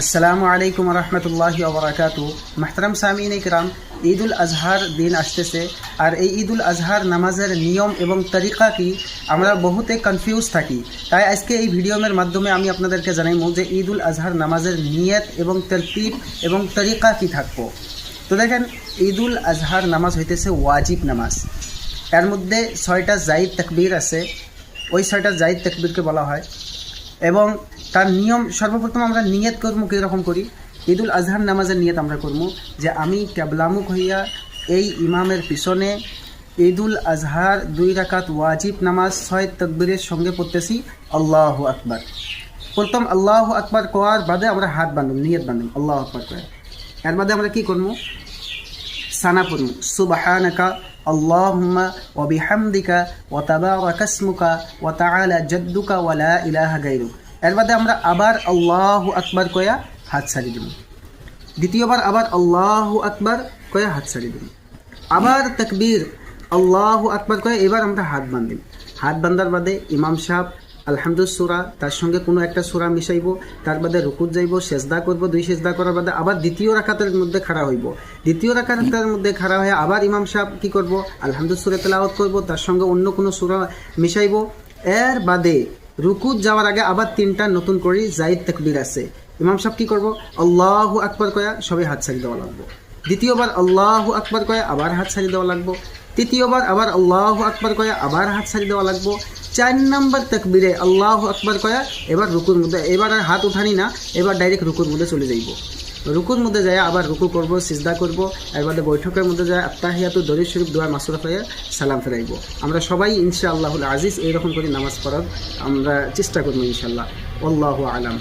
আসসালামু আলাইকুম রহমতুল্লাহি ওবরাকাতু। মাহতারাম সামিন ইকরাম, ঈদ উল আজহার দিন আসতেছে, আর এই ঈদ উল আজহার নামাজের নিয়ম এবং তরিকা কি আমরা বহুতে কনফিউজ থাকি। তাই আজকে এই ভিডিওর মাধ্যমে আমি আপনাদেরকে জানাইবো যে ঈদ উল আজহার নামাজের নিয়ত এবং তরতিব এবং তরিকা কি থাকবো। তো দেখেন, ঈদ উল আজহার নামাজ হইতেছে ওয়াজিব নামাজ। এর মধ্যে 6টা জায়েদ তাকবীর আছে, ওই 6টা জায়েদ তাকবীরকে বলা হয়। এবং তার নিয়ম, সর্বপ্রথম আমরা নিয়ত করবো কীরকম করি। ঈদ উল আজহার নামাজের নিয়ত আমরা করবো যে আমি ক্যাবলামুখ হইয়া এই ইমামের পিছনে ঈদ উল আজহার 2 রাকাত ওয়াজিব নামাজ 6 তাকবীরের সঙ্গে পড়তেছি আল্লাহু আকবার। প্রথম আল্লাহু আকবার কোয়ার বাদে আমরা হাত বাঁধব, নিয়ত বাঁধব আল্লাহু আকবার করে। এর বাদে আমরা কি করবো, সানা পড়বো সুবহানাকা আল্লাহুম্মা ওয়া বিহামদিকা ওয়া তাবারাকা ইসমুকা ওয়া তাআলা জাদ্দুকা ওয়া লা ইলাহা গায়রুক। এর বাদে আমরা আবার আল্লাহু আকবার কয়া হাত ছাড়ি দেব। দ্বিতীয়বার আবার আল্লাহু আকবার কয়া হাত ছাড়ি দেব। আবার তাকবীর আল্লাহু আকবার কয়া এবার আমরা হাত বাঁধিব। হাত বাঁধার বাদে ইমাম সাহেব আলহামদুলিল্লাহ সূরা, তার সঙ্গে কোনো একটা সূরা মিশাইব। তার বাদে রুকুত যাইব, সেজদা করব। 2 সেজদা করার বাদে আবার দ্বিতীয় রাকাতের মধ্যে খাড়া হইব। দ্বিতীয় রাকাতের মধ্যে খাড়া হয়ে আবার ইমাম সাহেব কি করব, আলহামদুলিল্লাহ সূরা তেলাওয়াত করব, তার সঙ্গে অন্য কোনো সূরা মিশাইব। এর বাদে রুকুত যাওয়ার আগে আবার 3টা নতুন করে জায়েদ তাকবীর আছে। ইমাম সাহেব কি করব, আল্লাহু আকবার কয়া সবাই হাত ছাড়ি দেওয়া লাগবে। দ্বিতীয়বার আল্লাহু আকবার কয়া আবার হাত ছাড়ি দেওয়া লাগবে। তৃতীয়বার আবার আল্লাহু আকবার কয়া আবার হাত ছাড়ি দেওয়া লাগবে। 4 নম্বর তাকবীরে আল্লাহু আকবার কয়া এবার রুকুর মধ্যে, এবার আর হাত উঠানি না, এবার ডাইরেক্ট রুকুর মধ্যে চলে যাইব। রুকুর মধ্যে যায় আবার রুকু করব, সিজদা করব। এর বাদে বৈঠকের মধ্যে যায় আত্তাহিয়াতু দরুদ শরীফ দোয়া মাসুরা হয়ে সালাম ফেরাইব। আমরা সবাই ইনশাআল্লাহুল আজিজ এইরকম করে নামাজ পড়ার আমরা চেষ্টা করব ইনশাআল্লাহ। আল্লাহু আলাম।